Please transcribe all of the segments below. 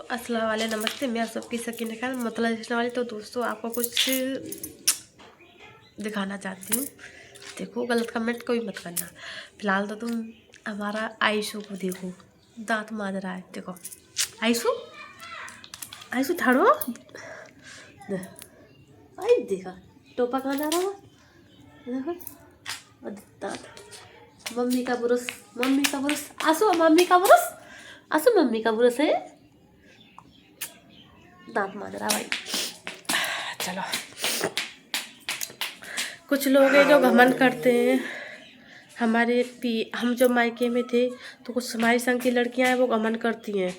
अस्सलाम वालेकुम, नमस्ते। मैं सबकी सकीना खान मतलब देखने वाली। तो दोस्तों आपको कुछ दिखाना चाहती हूँ। देखो, गलत कमेंट कोई मत करना। फिलहाल तो तुम हमारा आयशु को देखो, दांत मांज रहा है। देखो आयशु, आयशु ठाड़ो। आई देखा टोपा कहाँ जा रहा है। देखो और दांत, मम्मी का ब्रश, मम्मी का ब्रश, आंसू मम्मी का ब्रश, आंसू मम्मी का ब्रश है। दांत मांज रहा भाई। चलो, कुछ लोग हैं जो घमंड करते हैं। हम जो मायके में थे तो कुछ हमारी संग की लड़कियां हैं, वो घमंड करती हैं।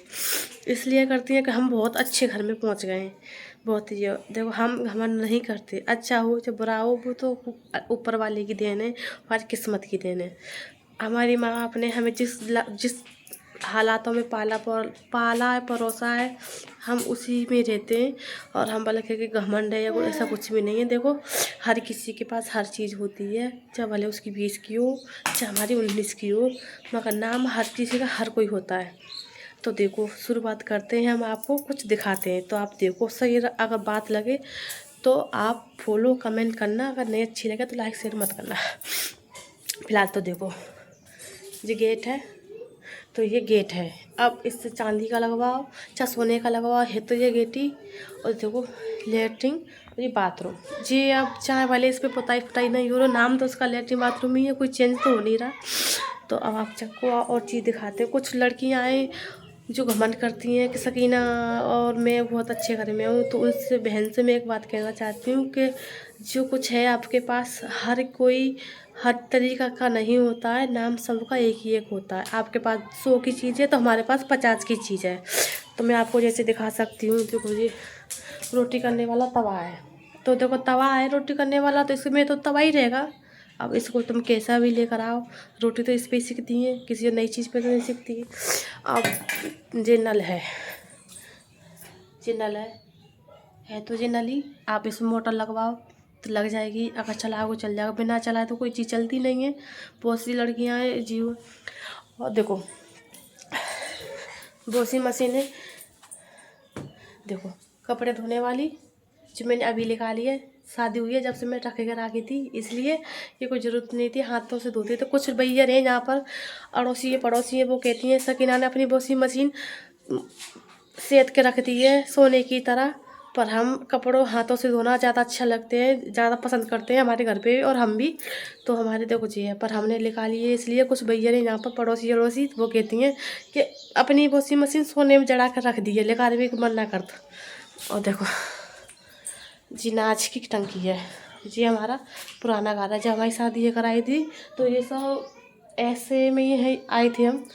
इसलिए करती हैं कि हम बहुत अच्छे घर में पहुंच गए हैं। बहुत ही देखो, हम घमंड नहीं करते। अच्छा हो चाहे बुरा हो, वो तो ऊपर वाले की देन है, हमारी किस्मत की देन है। हमारी माँ बाप ने हमें जिस हालातों में पाला है, परोसा है, हम उसी में रहते हैं। और हम भले कि घमंड है या कोई ऐसा कुछ भी नहीं है। देखो, हर किसी के पास हर चीज़ होती है, चाहे भले उसकी 20 की हो चाहे हमारी 19 की हो, मगर नाम हर किसी का हर कोई होता है। तो देखो, शुरुआत करते हैं, हम आपको कुछ दिखाते हैं। तो आप देखो, सही अगर बात लगे तो आप फॉलो कमेंट करना, अगर नहीं अच्छी लगे तो लाइक शेयर मत करना। फिलहाल तो देखो, ये गेट है, तो ये गेट है। अब इससे चांदी का लगवाओ चाहे सोने का लगवाओ, है तो ये गेट ही। और देखो, लेटरिन और ये बाथरूम। जी, अब चाहे भले इस पर पुताई नहीं हो रहा, नाम तो उसका लेटरिन बाथरूम ही है, कोई चेंज तो हो नहीं रहा। तो अब आप चक्को और चीज़ दिखाते हैं। कुछ लड़कियां आए जो घमंड करती हैं कि सकीना और मैं बहुत अच्छे घर में हूँ। तो उससे बहन से मैं एक बात कहना चाहती हूँ कि जो कुछ है आपके पास, हर कोई हर तरीका का नहीं होता है। नाम सबका एक ही एक होता है। आपके पास 100 की चीज़ है तो हमारे पास 50 की चीज़ है। तो मैं आपको जैसे दिखा सकती हूँ। देखो, ये रोटी करने वाला तवा है। तो देखो, तवा है रोटी करने वाला, तो इसमें तो तवा ही रहेगा। अब इसको तुम कैसा भी लेकर आओ, रोटी तो इस पे सीखती है, किसी नई चीज़ पे तो नहीं सीखती। अब ये नल है, ये नल है तो ये नली आप इसमें मोटर लगवाओ तो लग जाएगी। अगर चलाओ चल जाएगा, बिना चलाए तो कोई चीज़ चलती नहीं है। बहुत सी लड़कियां हैं जियो। और देखो, वॉशिंग मशीन है। देखो, कपड़े धोने वाली जो मैंने अभी निकाली है, शादी हुई है जब से मैं रख कर आ गई थी, इसलिए ये कोई ज़रूरत नहीं थी हाथों से धोते। तो कुछ भैया हैं यहाँ पर, अड़ोसी है पड़ोसी है, वो कहती हैं सकीना ने अपनी वॉशिंग मशीन सेद के रख दी है सोने की तरह। पर हम कपड़ों हाथों से धोना ज़्यादा अच्छा लगते हैं, ज़्यादा पसंद करते हैं हमारे घर पे, और हम भी। तो हमारे देखो जी है, पर हमने निकाली है इसलिए। कुछ भैया ने यहाँ पर पड़ोसी अड़ोसी वो कहती हैं कि अपनी वॉशिंग मशीन सोने में जड़ा कर रख दी है, लेकर भी मन ना करता। और देखो जी, नाच की टंकी है जी, हमारा पुराना घर है। जब हमारी शादी कराई थी तो ये सब ऐसे में ही है, आए थे हम।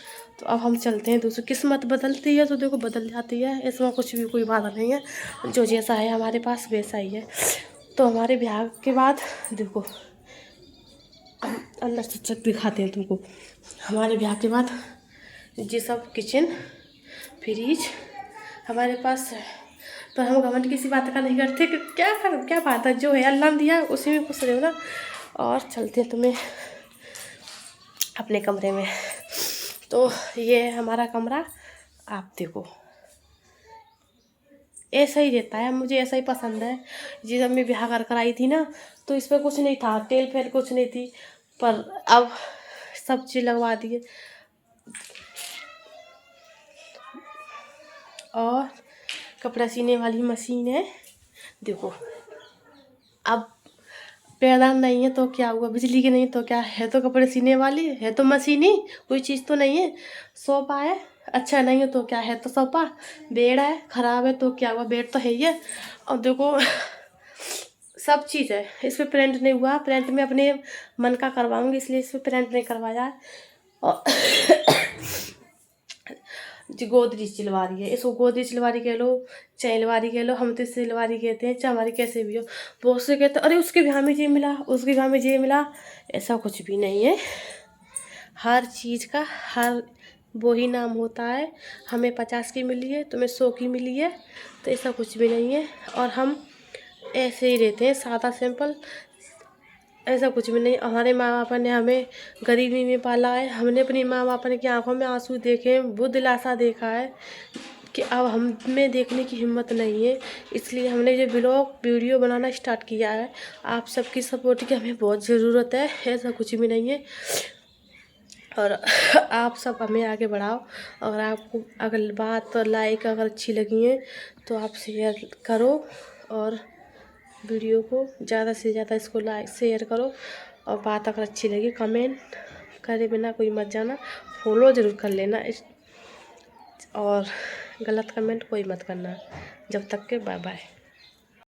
तो अब हम चलते हैं दूसरी। किस्मत बदलती है तो देखो बदल जाती है, इसमें कुछ भी कोई बात नहीं है। जो जैसा है हमारे पास वैसा ही है। तो हमारे ब्याह के बाद देखो, अंदर से छत दिखाते हैं तुमको। हमारे ब्याह के बाद ये सब किचन फ्रिज हमारे पास है। पर हम घमंड किसी बात का नहीं करते कि क्या बात है, जो है अल्लाह ने दिया उसी में खुश रहो ना। और चलते हैं तुम्हें अपने कमरे में। तो ये है हमारा कमरा। आप देखो, ऐसा ही रहता है, मुझे ऐसा ही पसंद है। जी, जब मैं ब्याह कर आई थी ना, तो इस पर कुछ नहीं था, टेल फेल कुछ नहीं थी, पर अब सब चीज़ लगवा दिए। और कपड़ा सीने वाली मशीन है। देखो, अब पैदान नहीं है तो क्या हुआ, बिजली की नहीं तो क्या है, तो कपड़े सीने वाली है तो मशीन ही, कोई चीज़ तो नहीं है। सोफा है, अच्छा नहीं है तो क्या है, तो सोफा। बेड है, ख़राब है तो क्या हुआ, बेड तो है ही है। और देखो, सब चीज़ है। इस पर प्रिंट नहीं हुआ, प्रिंट में अपने मन का करवाऊंगी, इसलिए इस पर प्रिंट नहीं करवाया है। और जी, गोदरेज चिलवारी है, इसको गोदरेज चिलवारी कह लो चाहे अलमारी कह लो, हम तो इससे अलमारी कहते हैं, चाहे हमारी कैसे भी हो। बहुत से कहते हैं अरे उसके ब्याह में ये मिला, उसके ब्याह में ये मिला। ऐसा कुछ भी नहीं है। हर चीज़ का हर वो ही नाम होता है। हमें 50 की मिली है, तुम्हें 100 की मिली है, तो ऐसा कुछ भी नहीं है। और हम ऐसे ही रहते हैं, सादा सिंपल, ऐसा कुछ भी नहीं। हमारे माँ बाप ने हमें गरीबी में पाला है, हमने अपनी माँ बाप की आंखों में आंसू देखे हैं, वो दिलासा देखा है। कि अब हमें देखने की हिम्मत नहीं है, इसलिए हमने ये ब्लॉग वीडियो बनाना स्टार्ट किया है। आप सबकी सपोर्ट की हमें बहुत ज़रूरत है, ऐसा कुछ भी नहीं है। और आप सब हमें आगे बढ़ाओ। और आपको अगर बात लाइक अगर अच्छी लगी है तो आप शेयर करो, और वीडियो को ज़्यादा से ज़्यादा इसको लाइक शेयर करो। और बात अगर अच्छी लगी कमेंट करे बिना कोई मत जाना, फॉलो ज़रूर कर लेना और गलत कमेंट कोई मत करना। जब तक के बाय बाय।